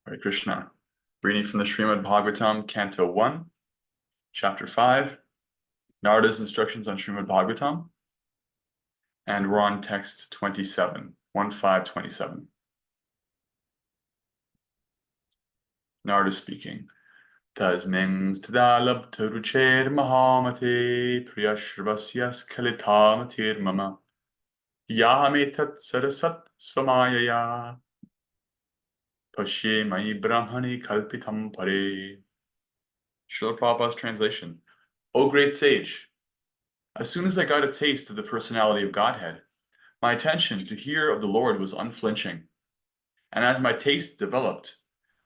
Hare Krishna. Reading from the Srimad Bhagavatam, Canto 1, Chapter 5, Narada's instructions on Srimad Bhagavatam, and we're on text 27, 1527. Narada speaking. Tasmins tadalab tarucher mahamate priyashravasya skalitamatir mama yahametat sarasat svamayaya pashe mai brahmani kalpitam pare. Srila Prabhupada's translation. O great sage, as soon as I got a taste of the personality of Godhead, my attention to hear of the Lord was unflinching. And as my taste developed,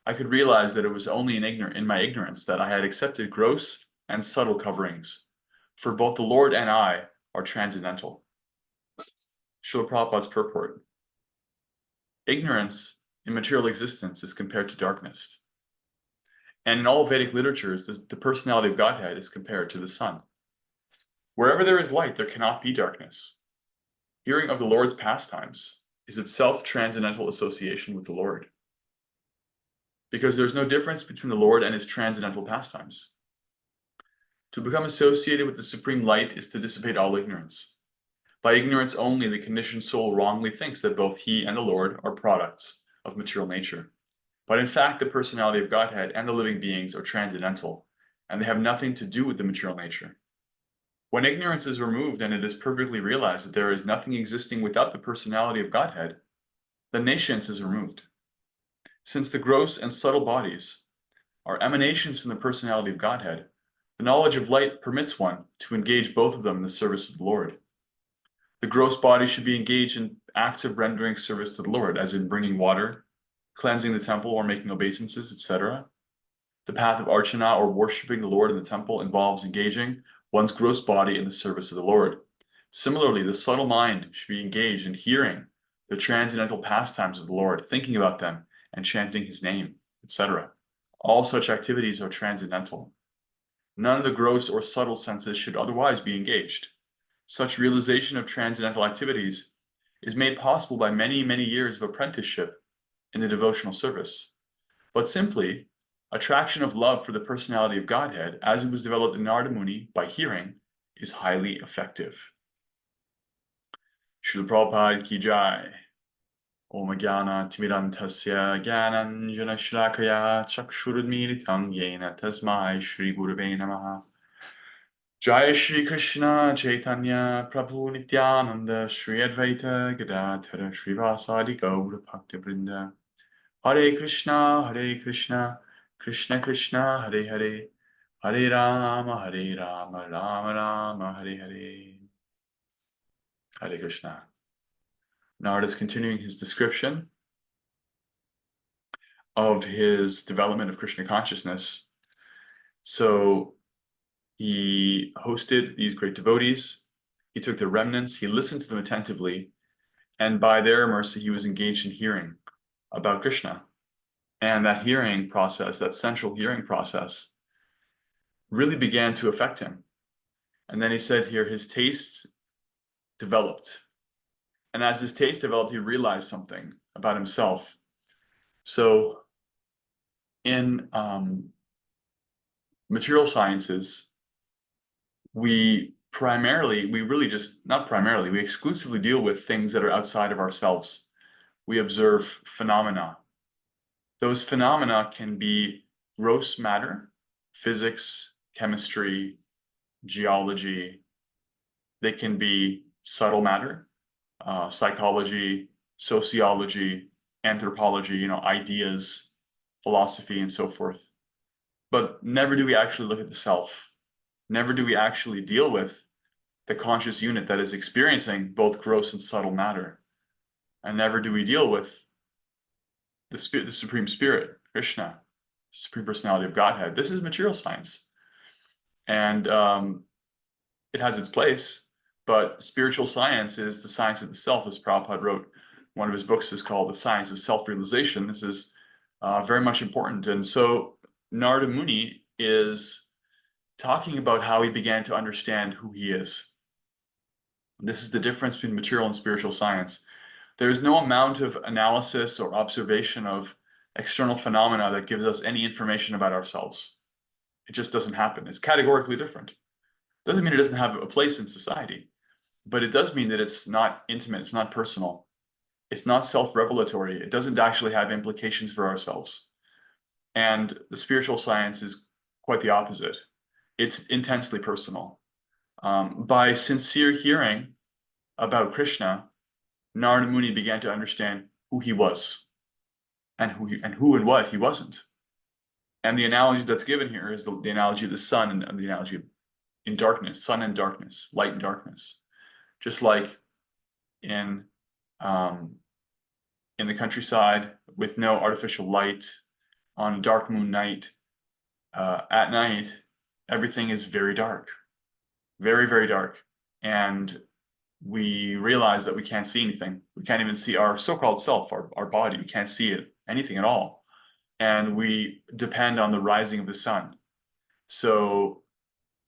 I could realize that it was only in my ignorance that I had accepted gross and subtle coverings, for both the Lord and I are transcendental. Srila Prabhupada's purport. Ignorance in material existence is compared to darkness. And in all Vedic literatures, the personality of Godhead is compared to the sun. Wherever there is light, there cannot be darkness. Hearing of the Lord's pastimes is itself transcendental association with the Lord, because there's no difference between the Lord and his transcendental pastimes. To become associated with the supreme light is to dissipate all ignorance. By ignorance only, the conditioned soul wrongly thinks that both he and the Lord are products of material nature. But in fact, the personality of Godhead and the living beings are transcendental, and they have nothing to do with the material nature. When ignorance is removed and it is perfectly realized that there is nothing existing without the personality of Godhead, the nescience is removed. Since the gross and subtle bodies are emanations from the personality of Godhead, the knowledge of light permits one to engage both of them in the service of the Lord. The gross body should be engaged in acts of rendering service to the Lord, as in bringing water, cleansing the temple, or making obeisances, etc. The path of archana, or worshipping the Lord in the temple, involves engaging one's gross body in the service of the Lord. Similarly, the subtle mind should be engaged in hearing the transcendental pastimes of the Lord, thinking about them, and chanting his name, etc. All such activities are transcendental. None of the gross or subtle senses should otherwise be engaged. Such realization of transcendental activities is made possible by many, many years of apprenticeship in the devotional service. But simply, attraction of love for the personality of Godhead, as it was developed in Narada Muni by hearing, is highly effective. Srila Prabhupada ki jai. Om Jnana Timirantasya Jnananjana Shlakaya Chakshurudmilitam Yena Tasmai Shri Gurave Namaha. Jai Shri Krishna Chaitanya Prabhu Nityananda Shri Advaita Gadadhara Srivasadi Gaura Bhakta Vrinda. Hare Krishna Krishna Krishna Hare Hare, Hare Rama Rama Rama Hare Hare. Hare Krishna. Narada is continuing his description of his development of Krishna consciousness. So he hosted these great devotees. He took their remnants, he listened to them attentively, and by their mercy, he was engaged in hearing about Krishna. And that hearing process, that central hearing process, really began to affect him. And then he said here, his taste developed. And as his taste developed, he realized something about himself. So in material sciences, we exclusively deal with things that are outside of ourselves. We observe phenomena. Those phenomena can be gross matter, physics, chemistry, geology. They can be subtle matter, psychology, sociology, anthropology, ideas, philosophy, and so forth. But never do we actually look at the self. Never do we actually deal with the conscious unit that is experiencing both gross and subtle matter. And never do we deal with the Supreme Spirit, Krishna, Supreme Personality of Godhead. This is material science. And it has its place, but spiritual science is the science of the self, as Prabhupada wrote. One of his books is called The Science of Self-Realization. This is very much important. And so Narada Muni is talking about how he began to understand who he is. This is the difference between material and spiritual science. There is no amount of analysis or observation of external phenomena that gives us any information about ourselves. It just doesn't happen. It's categorically different. Doesn't mean it doesn't have a place in society, but it does mean that it's not intimate, it's not personal, it's not self-revelatory, it doesn't actually have implications for ourselves. And the spiritual science is quite the opposite. It's intensely personal. By sincere hearing about Krishna, Narada Muni began to understand who he was and who and what he wasn't. And the analogy that's given here is the analogy of the sun and the analogy of in darkness, sun and darkness, light and darkness. Just like in the countryside with no artificial light on a dark moon night, at night, everything is very dark, very, very dark. And we realize that we can't see anything. We can't even see our so-called self, our body. We can't see it, anything at all. And we depend on the rising of the sun. So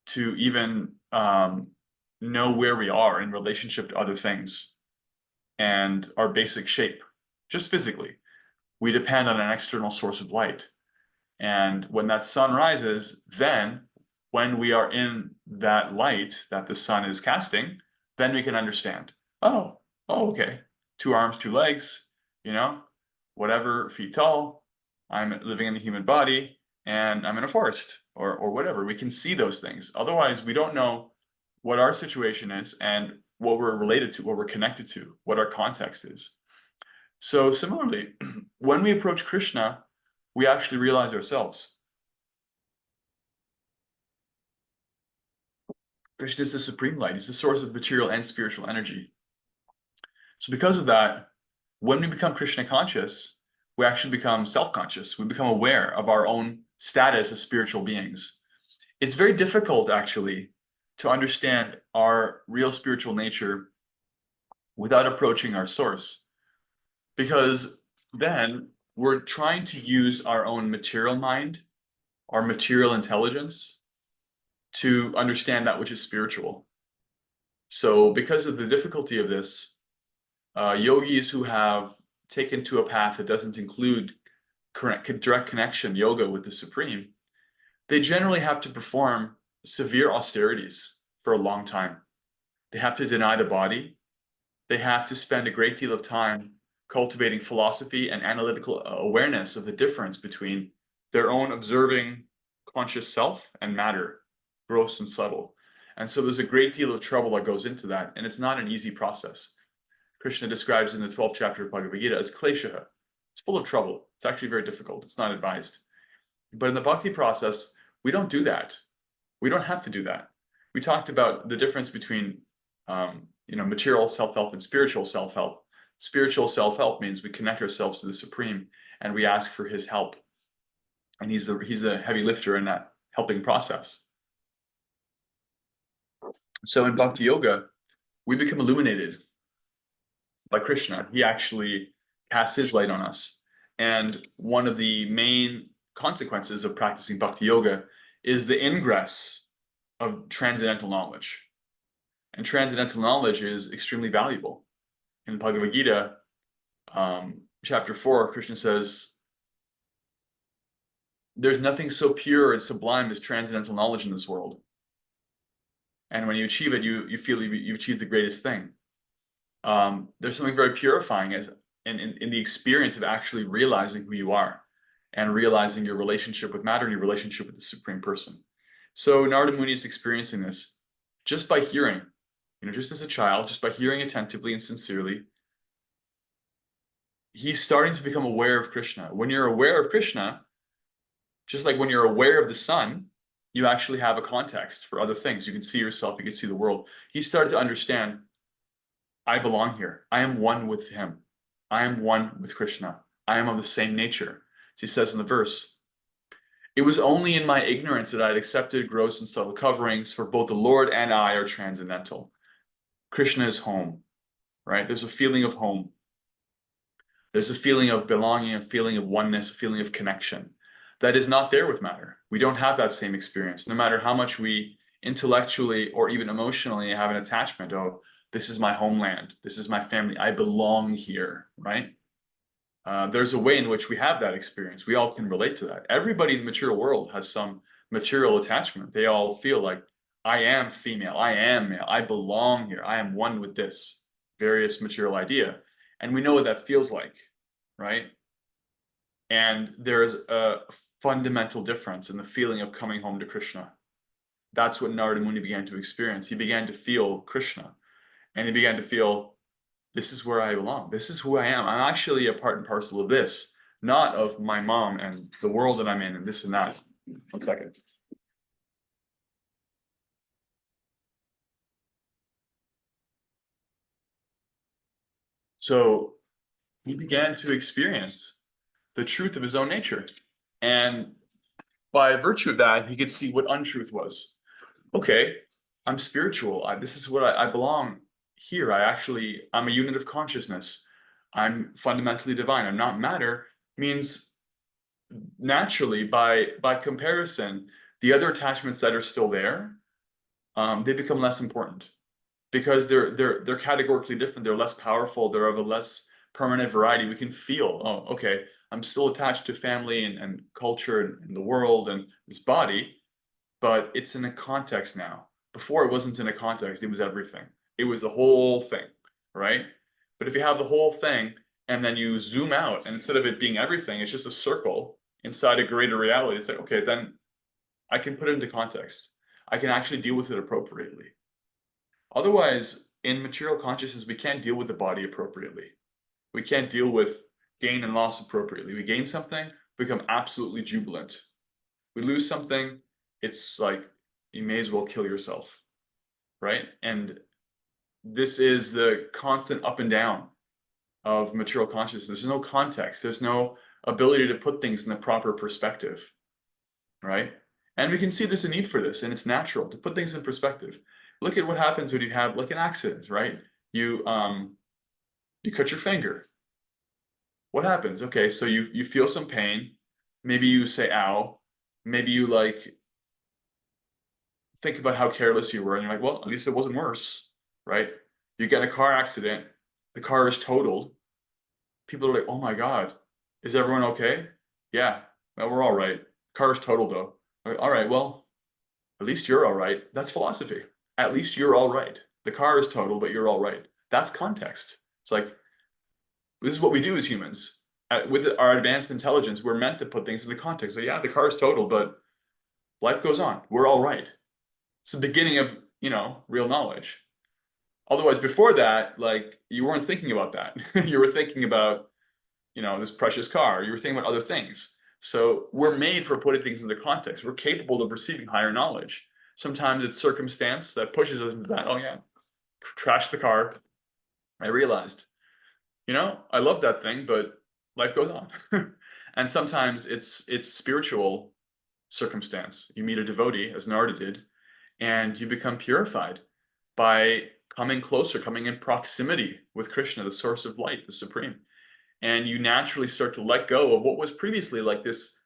to even know where we are in relationship to other things and our basic shape, just physically, we depend on an external source of light. And when that sun rises, then when we are in that light that the sun is casting, then we can understand, oh, okay, 2 arms, 2 legs, whatever, feet tall, I'm living in the human body, and I'm in a forest, or whatever. We can see those things. Otherwise, we don't know what our situation is and what we're related to, what we're connected to, what our context is. So similarly, when we approach Krishna, we actually realize ourselves. Krishna is the supreme light. He's the source of material and spiritual energy. So because of that, when we become Krishna conscious, we actually become self-conscious. We become aware of our own status as spiritual beings. It's very difficult, actually, to understand our real spiritual nature without approaching our source, because then we're trying to use our own material mind, our material intelligence, to understand that which is spiritual. So because of the difficulty of this, yogis who have taken to a path that doesn't include direct connection yoga with the Supreme, they generally have to perform severe austerities for a long time. They have to deny the body. They have to spend a great deal of time cultivating philosophy and analytical awareness of the difference between their own observing conscious self and matter, gross and subtle. And so there's a great deal of trouble that goes into that, and it's not an easy process. Krishna describes in the 12th chapter of Bhagavad Gita as kleshaha. It's full of trouble. It's actually very difficult. It's not advised. But in the bhakti process, we don't do that. We don't have to do that. We talked about the difference between material self-help and spiritual self-help. Spiritual self-help means we connect ourselves to the Supreme and we ask for his help. And he's the heavy lifter in that helping process. So in Bhakti Yoga, we become illuminated by Krishna. He actually casts his light on us. And one of the main consequences of practicing Bhakti Yoga is the ingress of transcendental knowledge. And transcendental knowledge is extremely valuable. In Bhagavad Gita, chapter 4, Krishna says, there's nothing so pure and sublime as transcendental knowledge in this world. And when you achieve it, you feel you've achieved the greatest thing. There's something very purifying in the experience of actually realizing who you are and realizing your relationship with matter and your relationship with the Supreme Person. So Narada Muni is experiencing this just by hearing, just as a child, just by hearing attentively and sincerely. He's starting to become aware of Krishna. When you're aware of Krishna, just like when you're aware of the sun, you actually have a context for other things. You can see yourself, you can see the world. He started to understand, I belong here. I am one with him. I am one with Krishna. I am of the same nature. As he says in the verse, it was only in my ignorance that I had accepted gross and subtle coverings, for both the Lord and I are transcendental. Krishna is home, right? There's a feeling of home. There's a feeling of belonging, a feeling of oneness, a feeling of connection that is not there with matter. We don't have that same experience, no matter how much we intellectually or even emotionally have an attachment. Oh, this is my homeland. This is my family. I belong here, right? There's a way in which we have that experience. We all can relate to that. Everybody in the material world has some material attachment. They all feel like, I am female, I am male, I belong here, I am one with this various material idea. And we know what that feels like, right? And there is a fundamental difference in the feeling of coming home to Krishna. That's what Narada Muni began to experience. He began to feel Krishna, and he began to feel, this is where I belong. This is who I am. I'm actually a part and parcel of this, not of my mom and the world that I'm in and this and that. 1 second. So he began to experience the truth of his own nature. And by virtue of that, he could see what untruth was. Okay, I'm spiritual. This is what I belong here. I'm a unit of consciousness. I'm fundamentally divine. I'm not matter, means naturally, by comparison, the other attachments that are still there, they become less important because they're categorically different. They're less powerful. They're of a less permanent variety. We can feel, oh, okay, I'm still attached to family and culture and the world and this body, but it's in a context now. Before it wasn't in a context, it was everything. It was the whole thing, right? But if you have the whole thing and then you zoom out, and instead of it being everything, it's just a circle inside a greater reality, it's like, okay, then I can put it into context. I can actually deal with it appropriately. Otherwise, in material consciousness, we can't deal with the body appropriately. We can't deal with gain and loss appropriately. We gain something, become absolutely jubilant. We lose something, it's like you may as well kill yourself, right? And this is the constant up and down of material consciousness. There's no context. There's no ability to put things in the proper perspective, right? And we can see there's a need for this, and it's natural to put things in perspective. Look at what happens when you have like an accident, right? You cut your finger. What happens? Okay, so you feel some pain. Maybe you say ow. Maybe you like think about how careless you were, and you're like, well, at least it wasn't worse, right? You get in a car accident, the car is totaled. People are like, oh my God, is everyone okay? Yeah, well, we're all right. Car is totaled though. All right, well, at least you're all right. That's philosophy. At least you're all right. The car is totaled, but you're all right. That's context. It's like, this is what we do as humans. With our advanced intelligence, we're meant to put things into context. So yeah, the car is totaled, but life goes on. We're all right. It's the beginning of, real knowledge. Otherwise, before that, like, you weren't thinking about that. You were thinking about, this precious car. You were thinking about other things. So we're made for putting things into context. We're capable of receiving higher knowledge. Sometimes it's circumstance that pushes us into that. Oh yeah, trash the car. I realized, I love that thing, but life goes on. And sometimes it's spiritual circumstance. You meet a devotee, as Narada did, and you become purified by coming closer, coming in proximity with Krishna, the source of light, the supreme. And you naturally start to let go of what was previously like this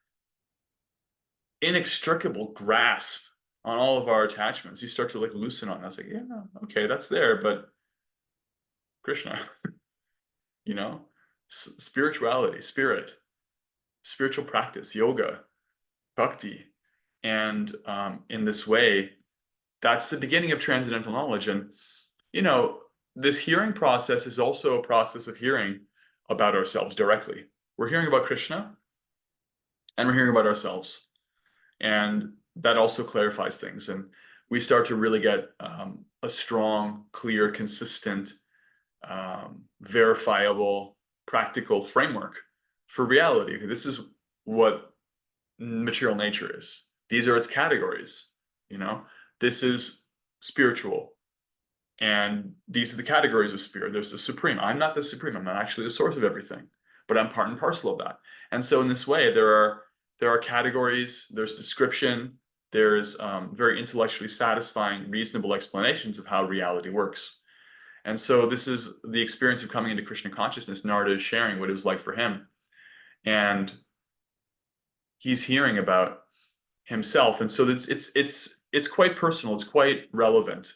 inextricable grasp on all of our attachments. You start to like loosen on us, like, yeah, okay, that's there, but Krishna, spirituality, spiritual practice, yoga, bhakti. And in this way, that's the beginning of transcendental knowledge. And, this hearing process is also a process of hearing about ourselves directly. We're hearing about Krishna and we're hearing about ourselves. And that also clarifies things. And we start to really get a strong, clear, consistent, verifiable, practical framework for reality. This is what material nature is. These are its categories. This is spiritual, and these are the categories of spirit. There's the supreme. I'm not the supreme. I'm not actually the source of everything, but I'm part and parcel of that. And so in this way, there are categories, there's description, there's very intellectually satisfying, reasonable explanations of how reality works. And so this is the experience of coming into Krishna consciousness. Narada is sharing what it was like for him. And he's hearing about himself. And so it's quite personal, it's quite relevant.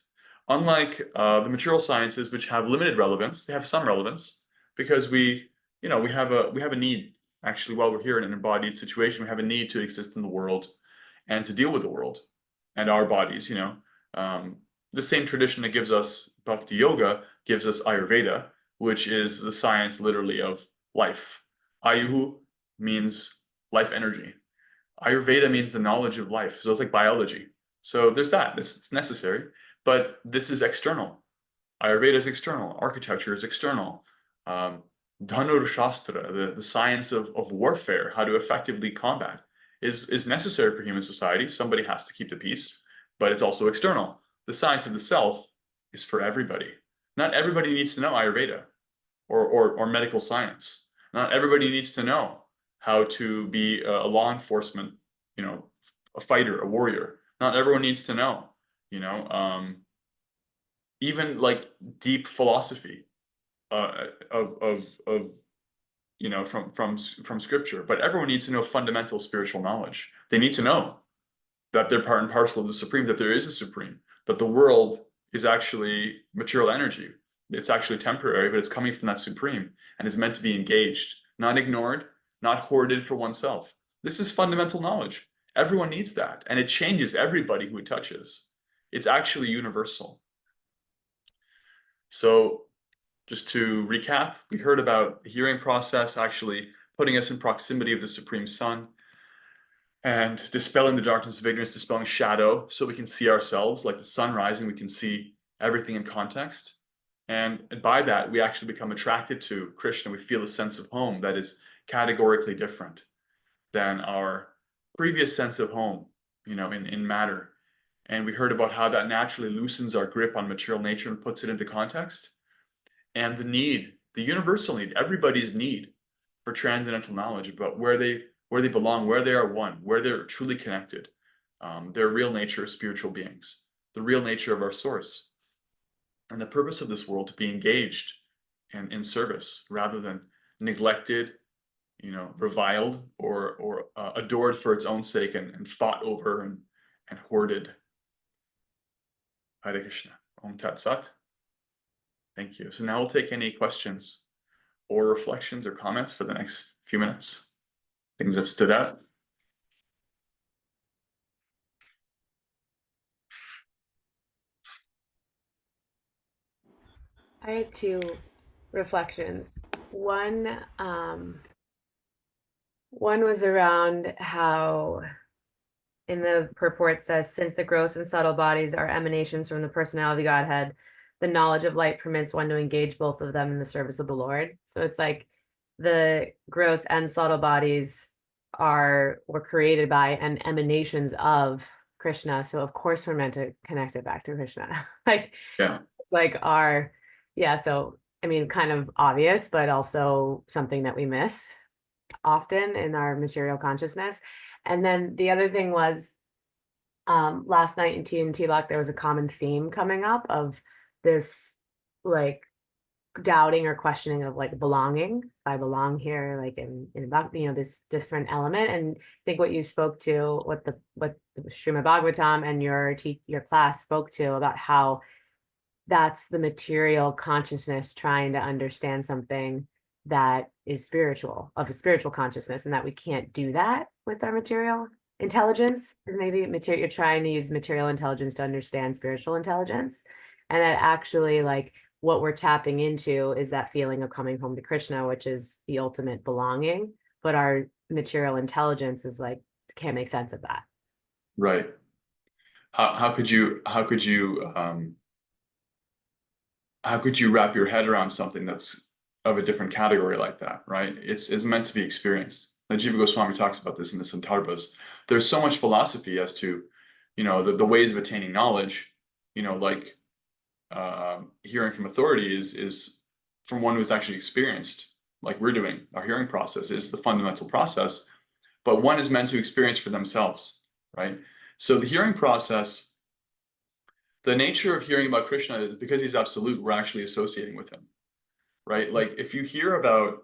Unlike the material sciences, which have limited relevance, they have some relevance because we we have a need, actually, while we're here in an embodied situation. We have a need to exist in the world and to deal with the world and our bodies. The same tradition that gives us bhakti yoga gives us Ayurveda, which is the science literally of life. Ayuhu means life energy. Ayurveda means the knowledge of life. So it's like biology. So there's that. It's necessary, but this is external. Ayurveda is external. Architecture is external. Dhanur Shastra, the science of warfare, how to effectively combat, is necessary for human society. Somebody has to keep the peace, but it's also external. The science of the self is for everybody. Not everybody needs to know Ayurveda or medical science. Not everybody needs to know how to be a law enforcement, a fighter, a warrior. Not everyone needs to know, even like deep philosophy from scripture. But everyone needs to know fundamental spiritual knowledge. They need to know that they're part and parcel of the supreme, that there is a supreme, that the world is actually material energy. It's actually temporary, but it's coming from that supreme and is meant to be engaged, not ignored, not hoarded for oneself. This is fundamental knowledge. Everyone needs that, and it changes everybody who it touches. It's actually universal. So just to recap, we heard about the hearing process actually putting us in proximity of the Supreme Sun and dispelling the darkness of ignorance, dispelling shadow, so we can see ourselves like the sun rising. We can see everything in context. And by that, we actually become attracted to Krishna. We feel a sense of home that is categorically different than our previous sense of home, in matter. And we heard about how that naturally loosens our grip on material nature and puts it into context. And the need, the universal need, everybody's need for transcendental knowledge about where they belong, where they are one, where they're truly connected, their real nature as spiritual beings, the real nature of our source, and the purpose of this world to be engaged and in service rather than neglected, reviled or adored for its own sake and fought over and hoarded. Hare Krishna. Om Tat Sat. Thank you. So now we'll take any questions or reflections or comments for the next few minutes. Things that stood out. I had two reflections. One was around how in the purport says, since the gross and subtle bodies are emanations from the personality of Godhead, the knowledge of light permits one to engage both of them in the service of the Lord. So it's like the gross and subtle bodies were created by and emanations of Krishna. So of course we're meant to connect it back to Krishna. Yeah. It's like so I mean, kind of obvious, but also something that we miss often in our material consciousness. And then the other thing was last night in TNT Lock, there was a common theme coming up of this like doubting or questioning of like belonging. I belong here, like in about this different element. And I think what you spoke to, what Srimad Bhagavatam and your class spoke to about how that's the material consciousness trying to understand something that is spiritual, of a spiritual consciousness, and that we can't do that with our material intelligence. Maybe you're trying to use material intelligence to understand spiritual intelligence, and that actually like what we're tapping into is that feeling of coming home to Krishna, which is the ultimate belonging, but our material intelligence is like can't make sense of that. Right. How could you wrap your head around something that's of a different category like that, right? It's meant to be experienced. Jiva Goswami talks about this in the Santarbhas. There's so much philosophy as to, the ways of attaining knowledge, like hearing from authority is from one who's actually experienced, like we're doing. Our hearing process is the fundamental process, but one is meant to experience for themselves, right? So the hearing process, the nature of hearing about Krishna is because he's absolute, we're actually associating with him, right? Like if you hear about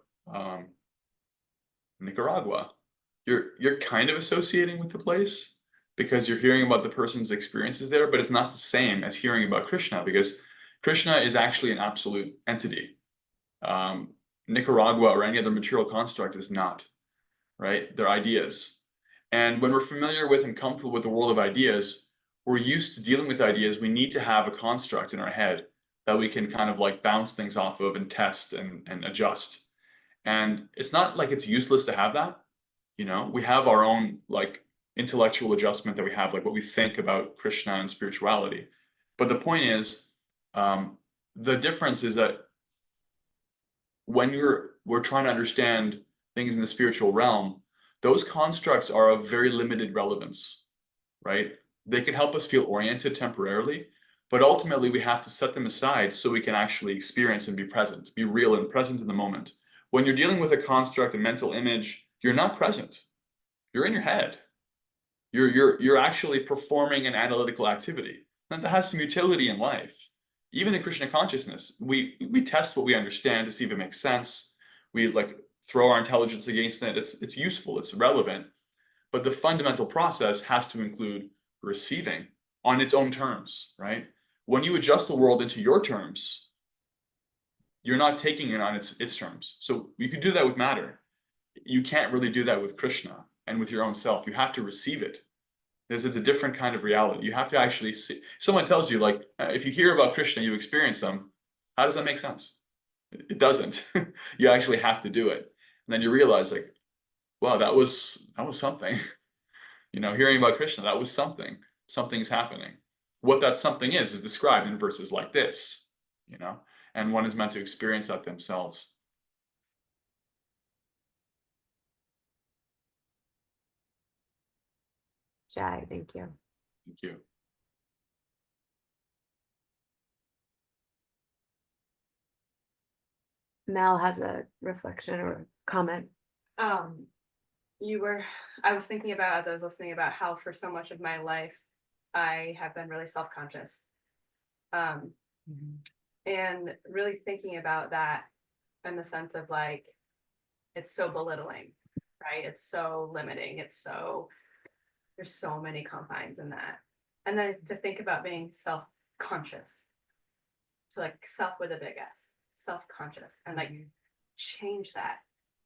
Nicaragua, you're kind of associating with the place because you're hearing about the person's experiences there, but it's not the same as hearing about Krishna because Krishna is actually an absolute entity. Nicaragua or any other material construct is not, right? They're ideas. And when we're familiar with and comfortable with the world of ideas, we're used to dealing with ideas. We need to have a construct in our head that we can kind of like bounce things off of and test and adjust. And it's not like it's useless to have that. We have our own like intellectual adjustment that we have, like what we think about Krishna and spirituality. But the point is, the difference is that when we're trying to understand things in the spiritual realm, those constructs are of very limited relevance, right? They can help us feel oriented temporarily, but ultimately we have to set them aside so we can actually experience and be present, be real and present in the moment. When you're dealing with a construct, a mental image, you're not present. You're in your head. You're actually performing an analytical activity. And that has some utility in life. Even in Krishna consciousness, we test what we understand to see if it makes sense. We like throw our intelligence against it. It's useful, it's relevant. But the fundamental process has to include receiving on its own terms, right? When you adjust the world into your terms, you're not taking it on its terms. So you could do that with matter. You can't really do that with Krishna and with your own self. You have to receive it. It's a different kind of reality. You have to actually see. Someone tells you, like, if you hear about Krishna, you experience them. How does that make sense? It doesn't. You actually have to do it. And then you realize, like, wow, that was something. Hearing about Krishna, that was something. Something's happening. What that something is described in verses like this, and one is meant to experience that themselves. Jai, thank you. Thank you. Mel has a reflection or comment. I was thinking about, as I was listening, about how for so much of my life I have been really self-conscious. And really thinking about that in the sense of like, it's so belittling, right? It's so limiting. There's so many confines in that. And then to think about being self-conscious, to like self with a big S, self-conscious, and like change that,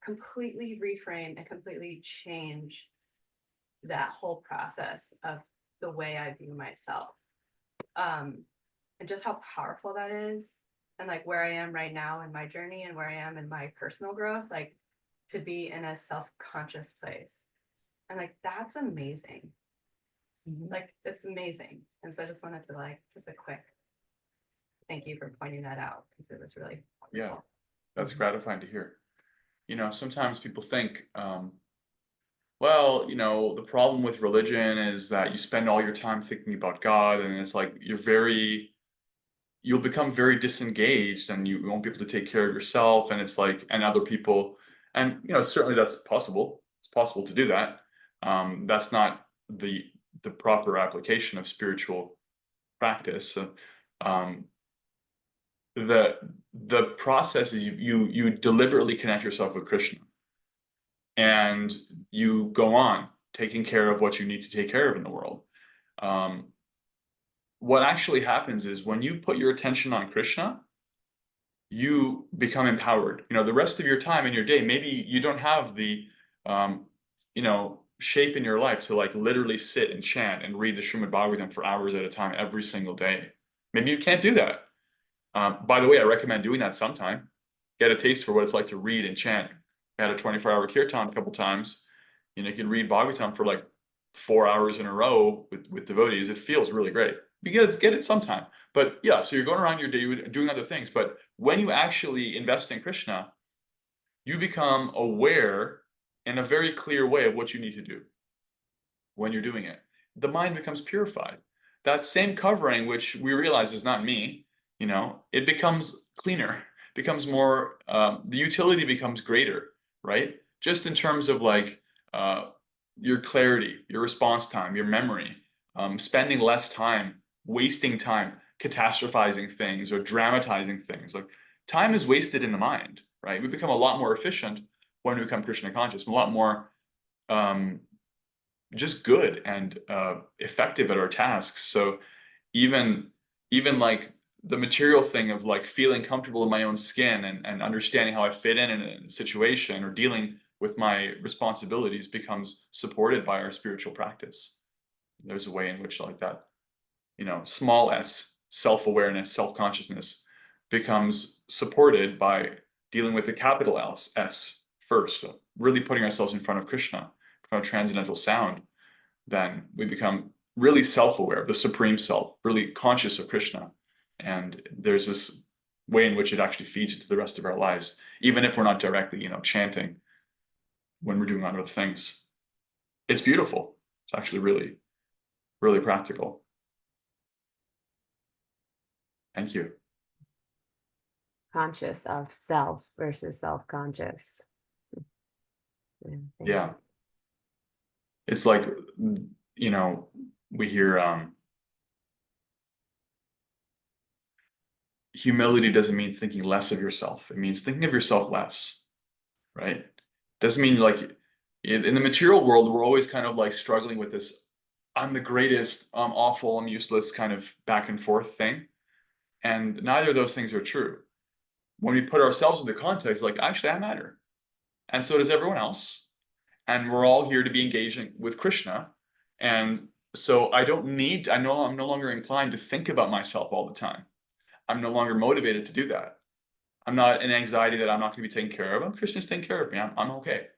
completely reframe and completely change that whole process of the way I view myself. And just how powerful that is, and like where I am right now in my journey and where I am in my personal growth, like to be in a self-conscious place. And like that's amazing. Like it's amazing. And so I just wanted to like just a quick thank you for pointing that out, because it was really wonderful. Yeah, that's gratifying to hear. Sometimes people think, well, the problem with religion is that you spend all your time thinking about God, and it's like you'll become very disengaged, and you won't be able to take care of yourself, and it's like, and other people, and certainly that's possible. It's possible to do that. That's not the proper application of spiritual practice. The process is you deliberately connect yourself with Krishna, and you go on taking care of what you need to take care of in the world. What actually happens is when you put your attention on Krishna, you become empowered. The rest of your time in your day, maybe you don't have the shape in your life to like literally sit and chant and read the Srimad Bhagavatam for hours at a time every single day. Maybe you can't do that. By the way, I recommend doing that sometime. Get a taste for what it's like to read and chant. I had a 24-hour kirtan a couple times. You can read Bhagavatam for like 4 hours in a row with devotees. It feels really great. You get it sometime. But yeah, so you're going around your day doing other things. But when you actually invest in Krishna, you become aware in a very clear way of what you need to do when you're doing it. The mind becomes purified. That same covering, which we realize is not me, it becomes cleaner, becomes more, the utility becomes greater, right? Just in terms of like your clarity, your response time, your memory, spending less time, wasting time, catastrophizing things or dramatizing things. Like time is wasted in the mind, right? We become a lot more efficient when we become Krishna conscious, a lot more just good and effective at our tasks. So even like the material thing of like feeling comfortable in my own skin and understanding how I fit in a situation or dealing with my responsibilities becomes supported by our spiritual practice. There's a way in which like that, small s, self-awareness, self-consciousness becomes supported by dealing with the capital S first, so really putting ourselves in front of Krishna, in front of transcendental sound. Then we become really self-aware of the supreme self, really conscious of Krishna. And there's this way in which it actually feeds into the rest of our lives, even if we're not directly, chanting when we're doing other things. It's beautiful. It's actually really, really practical. Thank you. Conscious of self versus self-conscious. thank Yeah. you. It's like, we hear humility doesn't mean thinking less of yourself. It means thinking of yourself less, right? Doesn't mean like in the material world, we're always kind of like struggling with this, I'm the greatest, I'm awful, I'm useless kind of back and forth thing. And neither of those things are true. When we put ourselves into context, like actually I matter. And so does everyone else. And we're all here to be engaging with Krishna. And so I'm no longer inclined to think about myself all the time. I'm no longer motivated to do that. I'm not in anxiety that I'm not going to be taken care of. Krishna's taking care of me. I'm okay.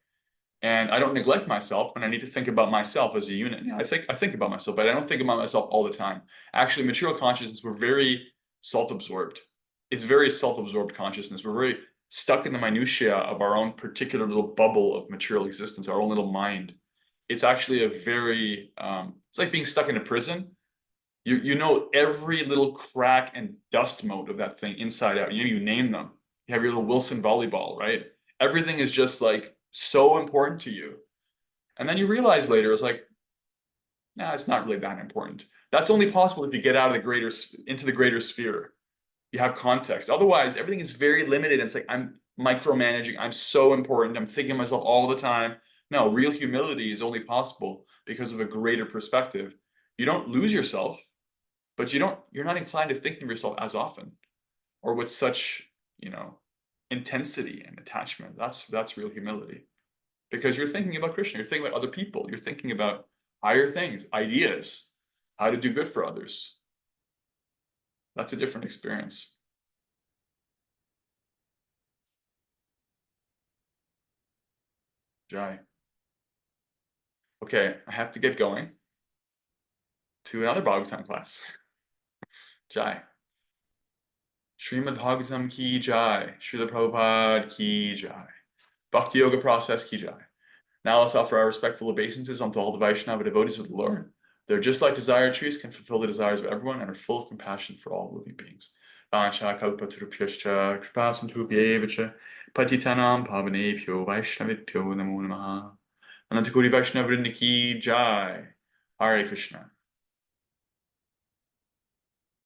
And I don't neglect myself when I need to think about myself as a unit. Yeah, I think about myself, but I don't think about myself all the time. Actually, material consciousness, we're very self-absorbed. It's very self-absorbed consciousness. We're very stuck in the minutiae of our own particular little bubble of material existence, our own little mind. It's actually a very, it's like being stuck in a prison. You know every little crack and dust mote of that thing inside out. You name them. You have your little Wilson volleyball, right? Everything is just like so important to you. And then you realize later, it's like, nah, it's not really that important. That's only possible if you get out of into the greater sphere. You have context. Otherwise, everything is very limited. It's like I'm micromanaging. I'm so important. I'm thinking of myself all the time. No, real humility is only possible because of a greater perspective. You don't lose yourself, but you're not inclined to think of yourself as often or with such, intensity and attachment. That's real humility. Because you're thinking about Krishna, you're thinking about other people, you're thinking about higher things, ideas, how to do good for others. That's a different experience. Jai. Okay, I have to get going to another Bhagavatam class. Jai. Srimad Bhagavatam ki jai. Srila Prabhupada ki jai. Bhakti Yoga Process ki jai. Now let's offer our respectful obeisances unto all the Vaishnava devotees of the Lord. They're just like desire trees, can fulfill the desires of everyone, and are full of compassion for all living beings. Vancha kalpatarupyascha kripasantubhyevacha patitanam pavanebhyo vaishnavibhyo namo namaha. Anantakoti Vaishnava Vrinda ki jai. Hare Krishna.